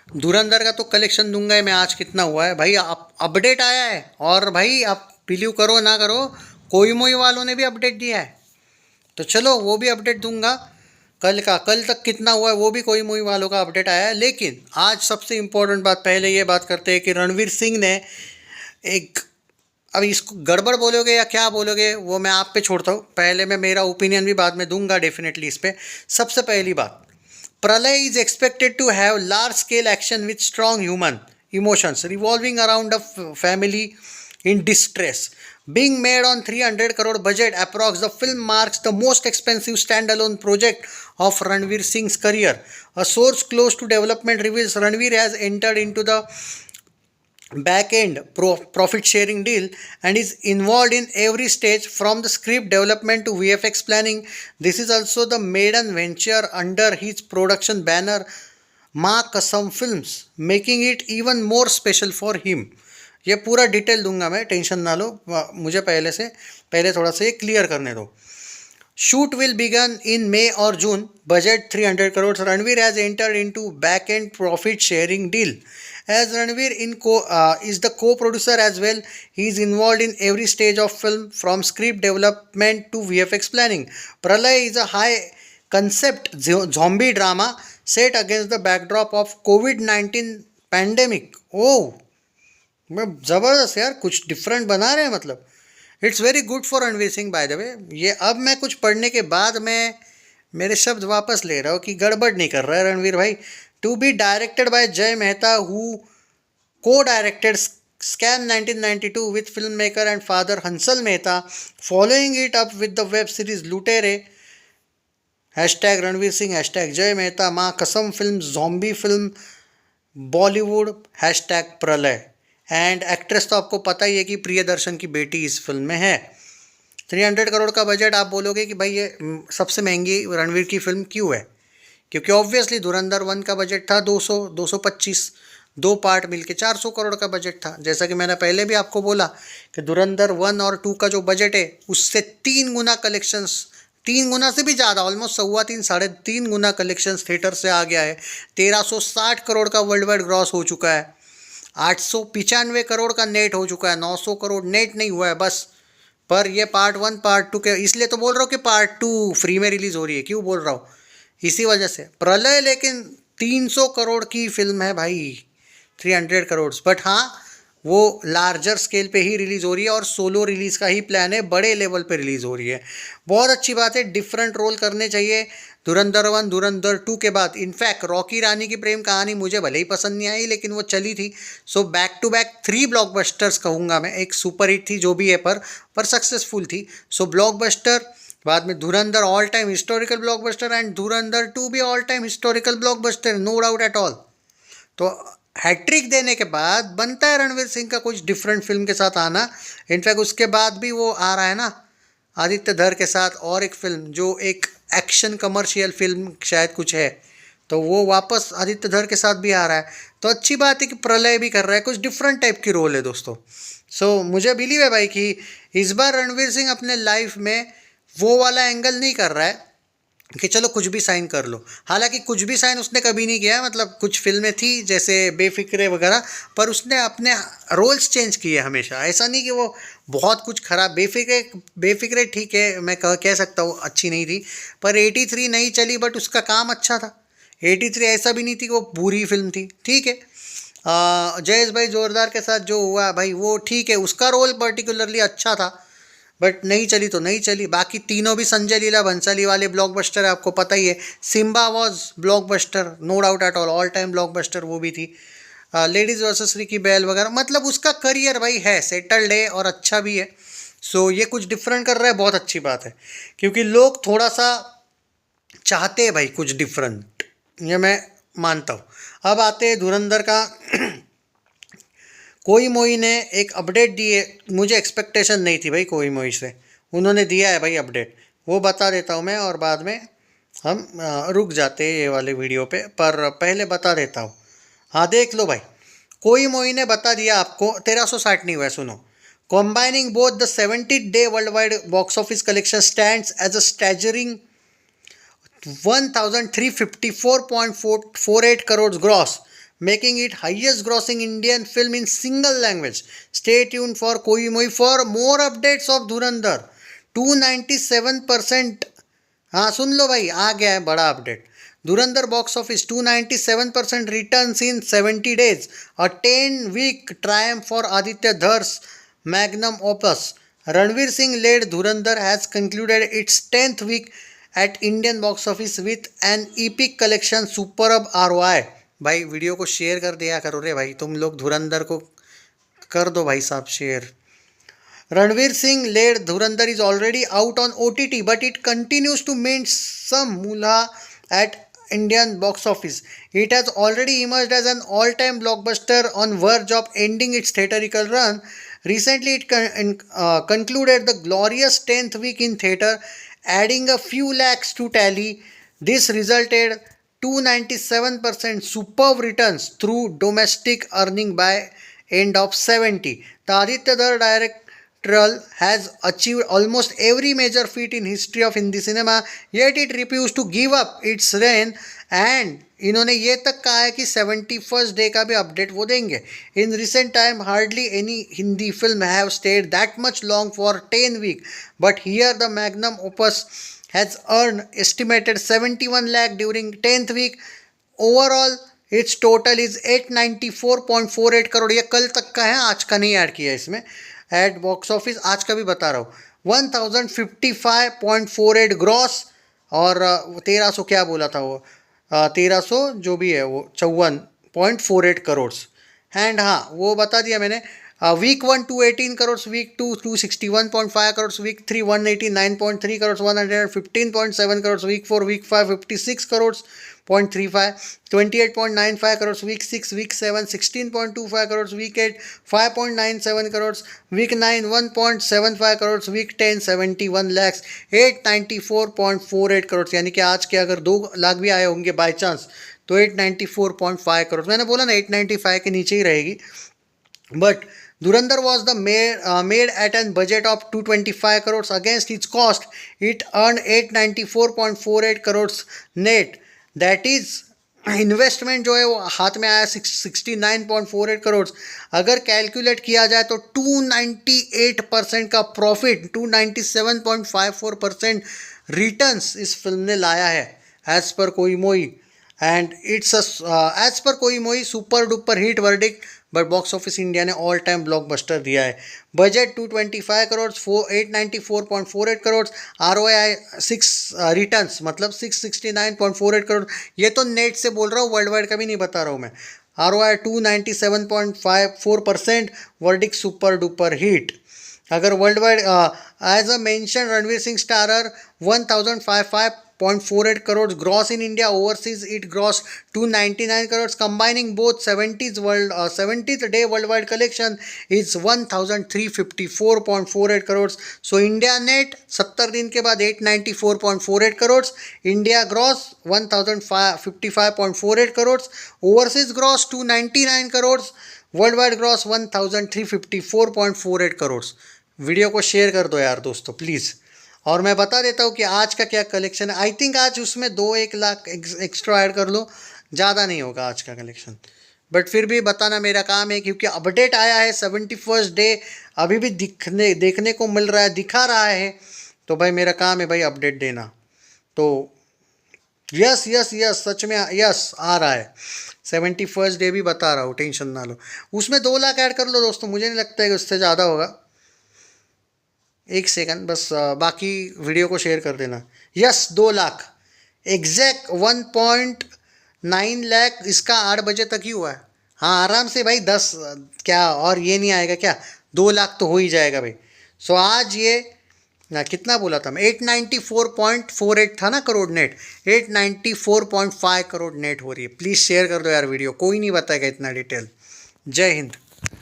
धुरंधर का तो कलेक्शन दूंगा ही मैं। आज कितना हुआ है भाई, अपडेट आया है। और भाई आप बिलीव करो ना करो, कोई मोई वालों ने भी अपडेट दिया है, तो चलो वो भी अपडेट दूंगा। कल तक कितना हुआ है वो भी कोई मोई वालों का अपडेट आया है। लेकिन आज सबसे इम्पोर्टेंट बात, पहले ये बात करते हैं कि रणवीर सिंह ने एक, अब इसको गड़बड़ बोलोगे या क्या बोलोगे वो मैं आप पे छोड़ता हूँ। पहले मैं मेरा ओपिनियन भी बाद में दूंगा डेफिनेटली इस पे। सबसे पहली बात, Pralay is expected to have large scale action with strong human emotions revolving around a family in distress. Being made on 300 crore budget approx, the film marks the most expensive standalone project of Ranveer Singh's career. A source close to development reveals Ranveer has entered into the back end profit sharing deal and is involved in every stage from the script development to VFX planning. This is also the maiden venture under his production banner माँ कसम films, making it even more special for him. ये पूरा detail दूंगा मैं, tension ना लो। मुझे पहले थोड़ा सा ये क्लियर करने दो। Shoot will begin in May or June. Budget 300 crores. Ranveer has entered into back-end profit-sharing deal. As Ranveer is the co-producer as well, he is involved in every stage of film from script development to VFX planning. Pralay is a high-concept zombie drama set against the backdrop of COVID-19 pandemic. Oh, ज़बरदस्त यार, कुछ different बना रहे हैं मतलब। It's very good for Ranveer Singh by the way. ये अब मैं कुछ पढ़ने के बाद मैं मेरे शब्द वापस ले रहा हूँ कि गड़बड़ नहीं कर रहा है रणवीर भाई। टू बी डायरेक्टेड बाय जय Mehta who co directed scam 1992 with film maker and father Hansal Mehta, following it up with the web series लुटेरे, हैशटैग रणवीर सिंह, हैशटैग जय मेहता, माँ कसम film, zombie film, Bollywood, hashtag प्रलय। एंड एक्ट्रेस तो आपको पता ही है कि प्रियदर्शन की बेटी इस फिल्म में है। 300 करोड़ का बजट। आप बोलोगे कि भाई ये सबसे महंगी रणवीर की फिल्म क्यों है? क्योंकि ऑब्वियसली धुरंधर 1 का बजट था 225, 2 पार्ट मिलके 400 करोड़ का बजट था। जैसा कि मैंने पहले भी आपको बोला कि धुरंधर 1 और 2 का जो बजट है उससे 3 गुना कलेक्शंस, 3 गुना से भी ज़्यादा, ऑलमोस्ट 3.25 3.5 गुना कलेक्शंस थिएटर से आ गया है। 1360 करोड़ का वर्ल्ड वाइड ग्रॉस हो चुका है। 895 करोड़ का नेट हो चुका है। 900 करोड़ नेट नहीं हुआ है बस। पर ये पार्ट 1 पार्ट 2 के, इसलिए तो बोल रहा हूँ कि पार्ट 2 फ्री में रिलीज़ हो रही है। क्यों बोल रहा हूँ? इसी वजह से। प्रलय लेकिन 300 करोड़ की फिल्म है भाई, 300 करोड़। बट हाँ, वो लार्जर स्केल पे ही रिलीज़ हो रही है और सोलो रिलीज़ का ही प्लान है, बड़े लेवल पे रिलीज़ हो रही है। बहुत अच्छी बात है, डिफरेंट रोल करने चाहिए धुरंधर 1 धुरंधर 2 के बाद। इनफैक्ट रॉकी रानी की प्रेम कहानी मुझे भले ही पसंद नहीं आई लेकिन वो चली थी। So back to back 3 blockbusters कहूँगा मैं। एक सुपर हिट थी जो भी है, पर सक्सेसफुल थी। सो ब्लॉकबस्टर, बाद में Dhurandhar all time historical blockbuster and Dhurandhar 2 भी all time historical blockbuster, no doubt at all. तो हैट्रिक देने के बाद बनता है रणवीर सिंह का कुछ डिफरेंट फिल्म के साथ आना। इनफैक्ट उसके बाद भी वो आ रहा है ना आदित्य धर के साथ और एक फिल्म, जो एक एक्शन कमर्शियल फिल्म शायद कुछ है, तो वो वापस आदित्य धर के साथ भी आ रहा है। तो अच्छी बात है कि प्रलय भी कर रहा है, कुछ डिफरेंट टाइप की रोल है दोस्तों। सो मुझे बिलीव है भाई कि इस बार रणवीर सिंह अपने लाइफ में वो वाला एंगल नहीं कर रहा है कि चलो कुछ भी साइन कर लो। हालांकि कुछ भी साइन उसने कभी नहीं किया है, मतलब कुछ फिल्में थी जैसे बेफिक्रे वगैरह, पर उसने अपने रोल्स चेंज किए हमेशा। ऐसा नहीं कि वो बहुत कुछ खराब, बेफिक्रे ठीक है, मैं कह सकता हूँ अच्छी नहीं थी, पर 83 नहीं चली बट उसका काम अच्छा था। 83 ऐसा भी नहीं थी कि वो बुरी फिल्म थी, ठीक है। जयेश भाई जोरदार के साथ जो हुआ भाई वो ठीक है, उसका रोल पर्टिकुलरली अच्छा था, बट नहीं चली तो नहीं चली। बाकी तीनों भी संजय लीला भंसाली वाले ब्लॉकबस्टर है, आपको पता ही है। Simmba was blockbuster, no doubt at all time blockbuster वो भी थी। लेडीज़ वर्सेस रिकी बैल वगैरह, मतलब उसका करियर भाई है, सेटल्ड है और अच्छा भी है। सो ये कुछ डिफरेंट कर रहा है, बहुत अच्छी बात है, क्योंकि लोग थोड़ा सा चाहते हैं भाई कुछ डिफरेंट, ये मैं मानता हूँ। अब आते हैं धुरंधर का। कोई मोई ने एक अपडेट दी है, मुझे एक्सपेक्टेशन नहीं थी भाई कोई मोई से, उन्होंने दिया है भाई अपडेट, वो बता देता हूँ मैं और बाद में हम रुक जाते हैं ये वाले वीडियो पे, पर पहले बता देता हूँ। हाँ देख लो भाई, कोई मोई ने बता दिया आपको 1360 नहीं हुआ है, सुनो। Combining both the 70-day world wide box office collection stands as a staggering 1354.48 crores gross, making it highest grossing Indian film in single language. Stay tuned for Koi Moi for more updates of Dhurandhar. 297%, हाँ सुन लो भाई, आ गया है बड़ा update. Dhurandhar box office 297% returns in 70 days. A 10-week triumph for Aditya Dhar's magnum opus. Ranveer Singh led Dhurandhar has concluded its 10th week at Indian box office with an epic collection, superb ROI. भाई video को share कर दिया करो रे भाई, तुम लोग धुरंधर को कर दो भाई साहब share. Ranveer Singh led Dhurandhar is already out on OTT, but it continues to mint some moolah at Indian box office. It has already emerged as an all-time blockbuster on verge of ending its theatrical run. Recently, it concluded the glorious 10th week in theatre, adding a few lakhs to tally. This resulted 297% superb returns through domestic earning by end of 70. The Aditya Dhar directorial has achieved almost every major feat in history of Hindi cinema, yet it refused to give up its reign, and इन्होंने ये तक कहा है कि 71st day का भी update वो देंगे. In recent time hardly any Hindi film have stayed that much long for 10 week, but here the magnum opus has earned estimated 71 lakh during 10th week. Overall, its total is 894.48 crore. ये कल तक का है, आज का नहीं ऐड किया इसमें. एट बॉक्स ऑफिस आज का भी बता रहा हूँ. 1055.48 ग्रॉस और 1300 क्या बोला था वो, 1300 जो भी है वो 54.48 करोड़. एंड हाँ वो बता दिया मैंने. Week 1 218 crore, week 2 261.5 crore, week 3 189.3 crore, 115.7 crore, week 4 week 5 56 crore 0.35, 28.95 crore, week 6 week 7 16.25 crore, week 8 5.97 crore, week 9 1.75 crore, week 10 71 lakhs 894.48 crore. यानी कि आज के अगर 2 लाख भी आए होंगे बाई चांस तो 894.5 करोड़. मैंने बोला ना 895 के नीचे ही रहेगी. But Dhurandhar was the made at a budget of 225 crores. Against its cost, it earned 894.48 crores net. That is investment जो है वो हाथ में आया 69.48 करोड़. अगर कैलकुलेट किया जाए तो 298% का प्रॉफिट, 297.54% रिटर्न्स इस फिल्म ने लाया है एज पर कोई मोई. एंड इट्स एज पर कोई मोई super duper hit verdict, but box office India ने ऑल टाइम ब्लॉकबस्टर दिया है. Budget 225 crore, 894.48 crore, ROI 6 returns मतलब 669.48 करोड़. ये तो नेट से बोल रहा हूँ, वर्ल्ड वाइड का भी नहीं बता रहा हूँ मैं. ROI 297.54%, verdict super duper hit. अगर world wide as a mention Ranveer Singh starrer 1055.48 crores gross in India. Overseas it grossed 299 crores. Combining both 70th day worldwide collection is 1354.48 crores. So India net 70 दिन के बाद 894.48 crores. India gross 1055.48 crores. Overseas gross 299 crores. Worldwide gross 1354.48 crore. Video को share कर दो यार दोस्तों please. और मैं बता देता हूँ कि आज का क्या कलेक्शन है. आई थिंक आज उसमें 2-1 लाख एक्स्ट्रा ऐड कर लो, ज़्यादा नहीं होगा आज का कलेक्शन. बट फिर भी बताना मेरा काम है, क्योंकि अपडेट आया है 71st डे अभी भी देखने को मिल रहा है, दिखा रहा है. तो भाई मेरा काम है भाई अपडेट देना. तो यस यस यस सच में यस आ रहा है. 71st डे भी बता रहा हूँ, टेंशन ना लो. उसमें 2 लाख ऐड कर लो दोस्तों, मुझे नहीं लगता है कि उससे ज़्यादा होगा. एक सेकंड बस, बाकी वीडियो को शेयर कर देना. यस 2 लाख एग्जैक्ट 1.9 लाख इसका 8 बजे तक ही हुआ है. हाँ आराम से भाई 10 क्या और ये नहीं आएगा क्या, 2 लाख तो हो ही जाएगा भाई. सो आज ये ना कितना बोला था मैं, 894.48 था ना करोड़ नेट, 894.5 करोड़ नेट हो रही है. प्लीज़ शेयर कर दो यार वीडियो, कोई नहीं बताएगा इतना डिटेल. जय हिंद.